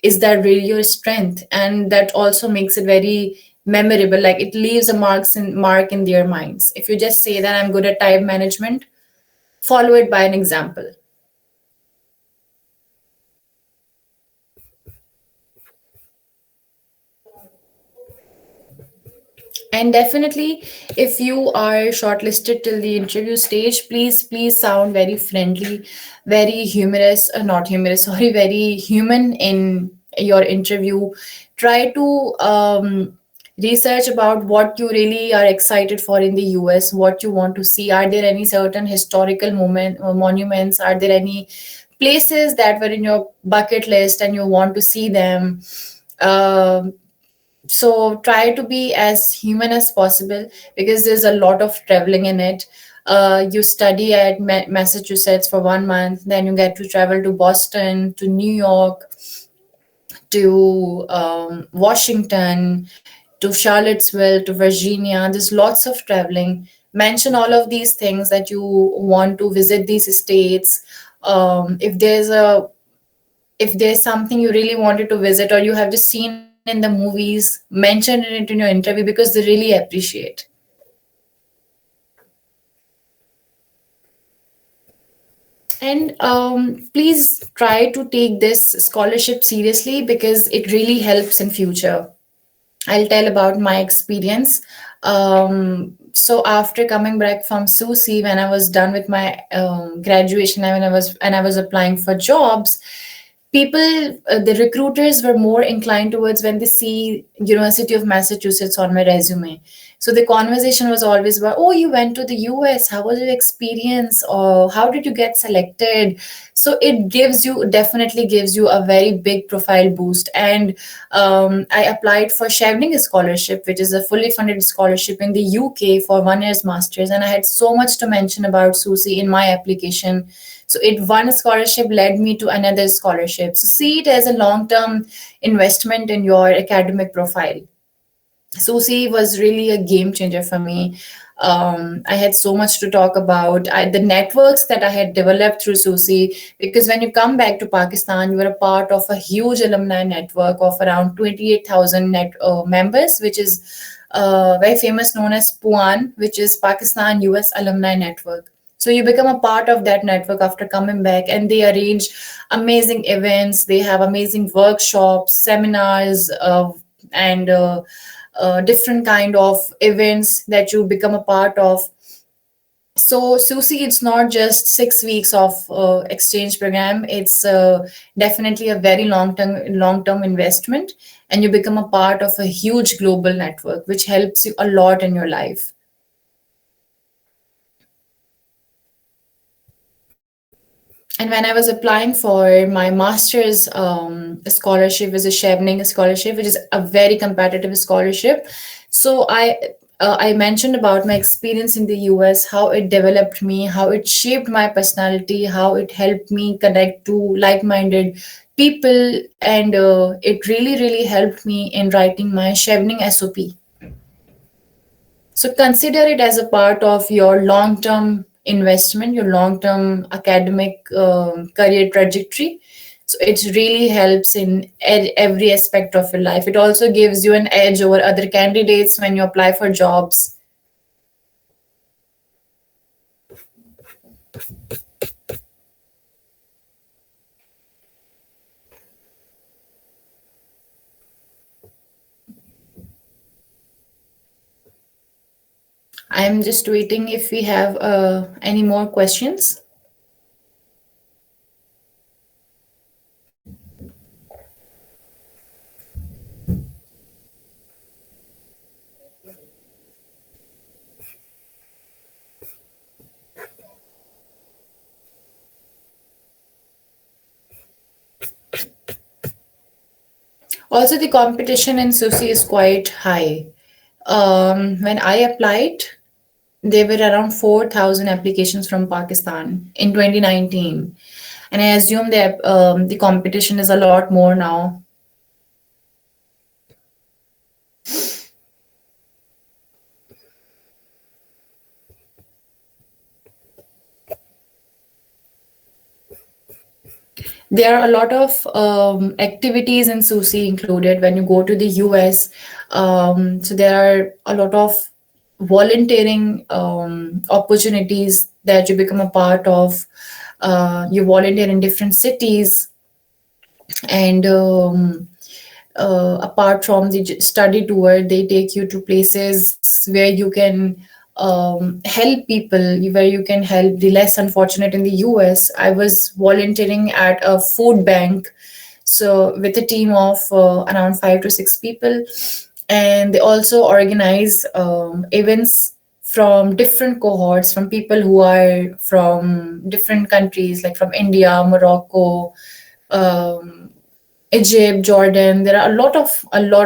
is that really your strength, and that also makes it very memorable. Like it leaves a mark in their minds. If you just say that I'm good at time management, follow it by an example. And definitely, if you are shortlisted till the interview stage, please sound very friendly, very humorous, not humorous, sorry, very human in your interview. Try to research about what you really are excited for in the US, what you want to see. Are there any certain historical monuments? Are there any places that were in your bucket list and you want to see them? Um so try to be as human as possible, because there's a lot of traveling in it. You study at Massachusetts for 1 month, then you get to travel to Boston, to New York, to Washington, to Charlottesville, to Virginia. There's lots of traveling. Mention all of these things that you want to visit these states. If there's something you really wanted to visit or you have just seen in the movies, mention it in your interview, because they really appreciate. And please try to take this scholarship seriously, because it really helps in future. I'll tell about my experience. So after coming back from SUSI, when I was done with my graduation, and when I was applying for jobs, people, the recruiters were more inclined towards when they see University of Massachusetts on my resume. So the conversation was always about, oh, you went to the US, how was your experience, or how did you get selected? So it definitely gives you a very big profile boost. And I applied for Chevening scholarship, which is a fully funded scholarship in the UK for 1 year's masters, and I had so much to mention about SUSI in my application. So it one scholarship led me to another scholarship. So see it as a long-term investment in your academic profile. SUSI was really a game changer for me. I had so much to talk about. The networks that I had developed through SUSI, because when you come back to Pakistan, you are a part of a huge alumni network of around 28,000 members, which is very famous, known as PUAN, which is Pakistan US Alumni Network. So you become a part of that network after coming back, and they arrange amazing events. They have amazing workshops, seminars, and different kind of events that you become a part of. So SUSI, it's not just 6 weeks of exchange program. It's definitely a very long term investment, and you become a part of a huge global network, which helps you a lot in your life. And when I was applying for my master's scholarship, was a Chevening scholarship, which is a very competitive scholarship. So I mentioned about my experience in the US, how it developed me, how it shaped my personality, how it helped me connect to like-minded people, and it really helped me in writing my Chevening SOP. So consider it as a part of your long-term investment, your long-term academic career trajectory. So it really helps in every aspect of your life. It also gives you an edge over other candidates when you apply for jobs. I'm just waiting if we have any more questions. Also, the competition in SUSI is quite high. When I applied, there were around 4,000 applications from Pakistan in 2019. And I assume that the competition is a lot more now. There are a lot of activities in SUSI included when you go to the US. So there are a lot of volunteering opportunities that you become a part of. You volunteer in different cities, and apart from the study tour, they take you to places where you can help people, where you can help the less unfortunate. In the US, I was volunteering at a food bank, so with a team of around 5 to 6 people, and they also organize events from different cohorts, from people who are from different countries, like from India, Morocco, um, Egypt, Jordan. There are a lot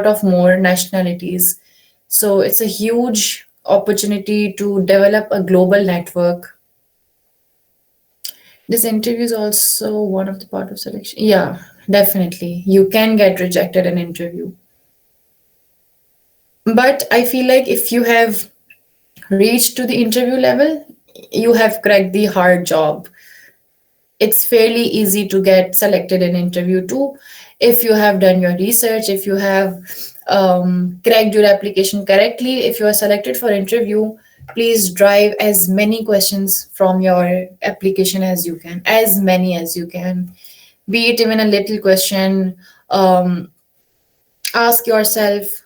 of more nationalities. So it's a huge opportunity to develop a global network. This interview is also one of the part of selection. Yeah, definitely. You can get rejected in interview. But I feel like if you have reached to the interview level, you have cracked the hard job. It's fairly easy to get selected in interview too, if you have done your research, if you have cracked your application correctly. If you are selected for interview, please drive as many questions from your application as you can, as many as you can, be it even a little question. Ask yourself,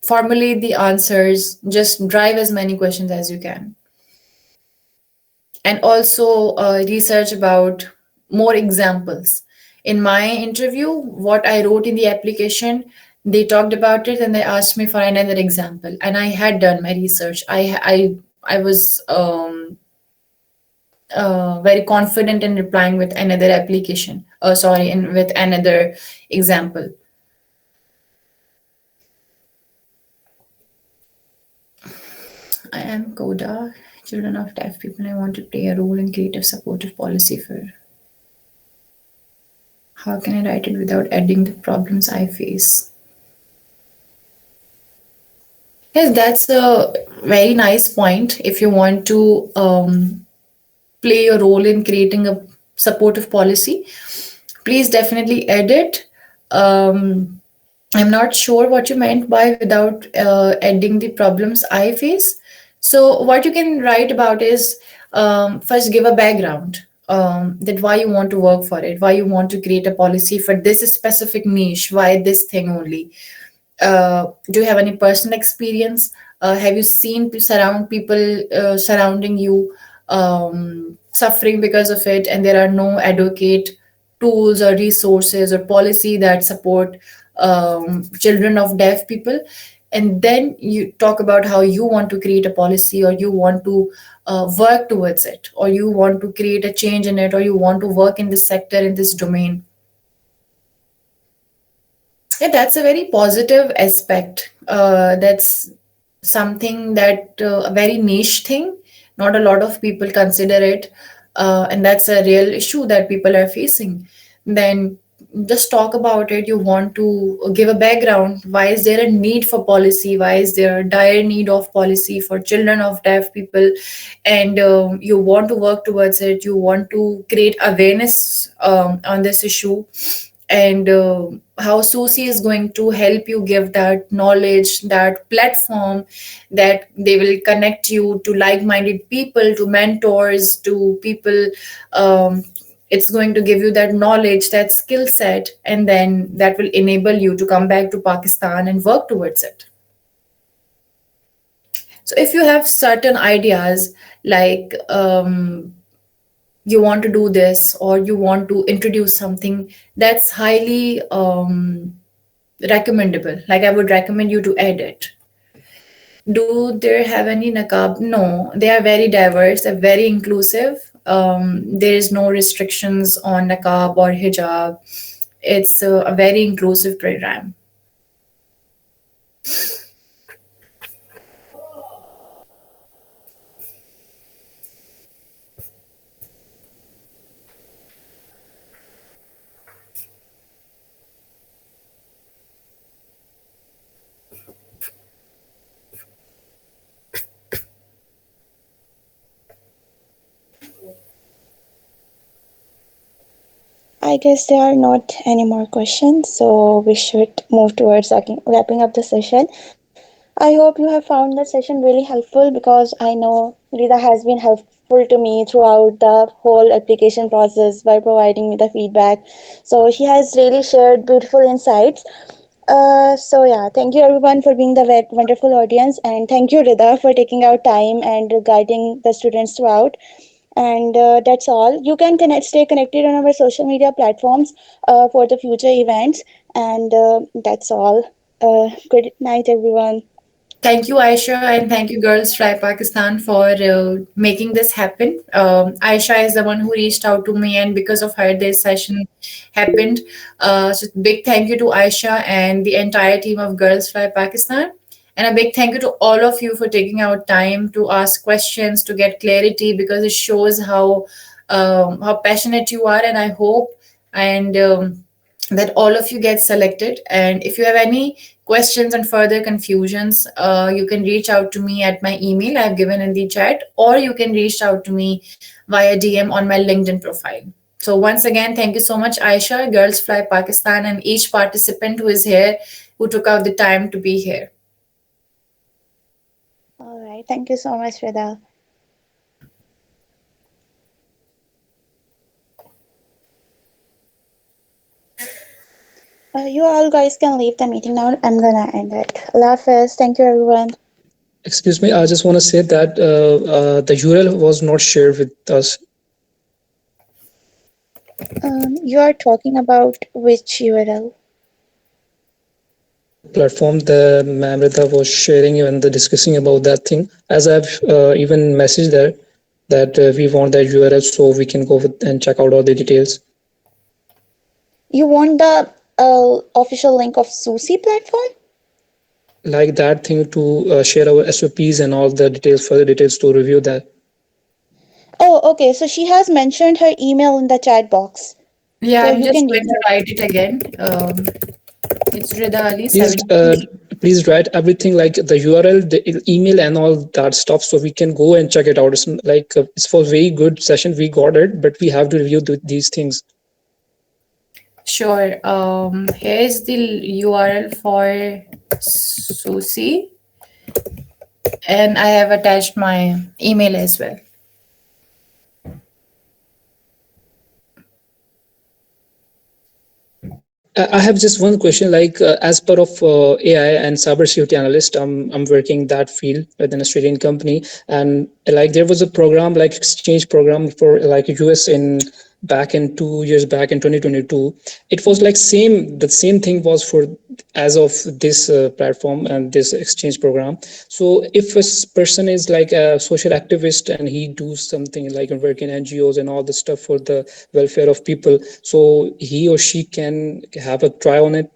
formulate the answers, just drive as many questions as you can. And also research about more examples. In my interview, what I wrote in the application, they talked about it and they asked me for another example, and I had done my research. I was very confident in replying with another application. Sorry, with another example. I am Koda, children of deaf people. I want to play a role in creative supportive policy for. How can I write it without adding the problems I face? Yes, that's a very nice point. If you want to play a role in creating a supportive policy, please definitely edit. Um, I'm not sure what you meant by without adding the problems I face. So, what you can write about is first give a background, that why you want to work for it, why you want to create a policy for this specific niche, why this thing only. Do you have any personal experience? Have you seen surround people surrounding you suffering because of it, and there are no adequate tools or resources or policy that support children of deaf people? And then you talk about how you want to create a policy, or you want to work towards it, or you want to create a change in it, or you want to work in this sector, in this domain. Yeah, that's a very positive aspect. That's something that a very niche thing. Not a lot of people consider it, and that's a real issue that people are facing. Then just talk about it. You want to give a background. Why is there a need for policy? Why is there a dire need of policy for children of deaf people? And you want to work towards it. You want to create awareness on this issue, and how SUSI is going to help you give that knowledge, that platform, that they will connect you to like-minded people, to mentors, to people. It's going to give you that knowledge, that skill set, and then that will enable you to come back to Pakistan and work towards it. So if you have certain ideas, like you want to do this, or you want to introduce something, that's highly recommendable. Like, I would recommend you to add it. Do they have any nakab? No, they are very diverse, they're very inclusive. There is no restrictions on nakab or hijab. It's a very inclusive program. I guess there are not any more questions, so we should move towards wrapping up the session. I hope you have found the session really helpful, because I know Rita has been helpful to me throughout the whole application process by providing me the feedback. So she has really shared beautiful insights. So yeah, thank you everyone for being the wonderful audience, and thank you Rida for taking out time and guiding the students throughout. And that's all. You can stay connected on our social media platforms for the future events. And that's all. Good night, everyone. Thank you, Aisha, and thank you, Girls Try Pakistan, for making this happen. Aisha is the one who reached out to me, and because of her, this session happened. So, big thank you to Aisha and the entire team of Girls Try Pakistan. And a big thank you to all of you for taking out time to ask questions, to get clarity, because it shows how passionate you are. And I hope and that all of you get selected. And if you have any questions and further confusions, you can reach out to me at my email I've given in the chat, or you can reach out to me via DM on my LinkedIn profile. So once again, thank you so much, Aisha, Girls Fly Pakistan, and each participant who is here, who took out the time to be here. All right. Thank you so much, Rida. You all guys can leave the meeting now. I'm gonna end it. Allah Hafiz. Thank you, everyone. Excuse me, I just want to say that the URL was not shared with us. You are talking about which URL? Platform the ma'am Ridha was sharing and the discussing about that thing. As I've even messaged there that we want that URL so we can go with and check out all the details. You want the official link of SUSI platform? Like that thing to share our SOPs and all the details, further details to review that. Oh, okay. So she has mentioned her email in the chat box. Yeah, So I'm you just can going reach to out. write it again. It's Rida Ali Please, 7. please write everything like the URL, the email, and all that stuff, so we can go and check it out. It's like it's for very good session. We got it, but we have to review these things. Sure. Here's the URL for SUSI, and I have attached my email as well. I have just one question. Like, as part of AI and cybersecurity analyst, I'm working that field with an Australian company, and like there was a program like exchange program for like US in back in 2 years back in 2022. It was like same the same thing was for as of this platform and this exchange program. So if person is like a social activist and he do something like work in NGOs and all the stuff for the welfare of people, so he or she can have a try on it.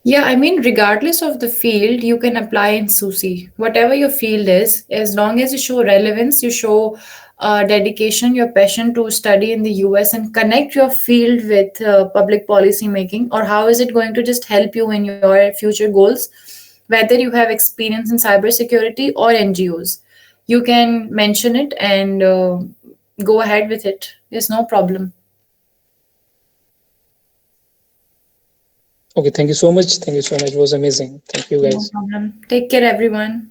Yeah, I mean, regardless of the field, you can apply in SUSI. Whatever your field is, as long as you show relevance, you show dedication, your passion to study in the US and connect your field with public policy making, or how is it going to just help you in your future goals, whether you have experience in cybersecurity or NGOs. You can mention it and go ahead with it. There's no problem. Okay, thank you so much. Thank you so much. It was amazing. Thank you No guys. problem. Take care, everyone.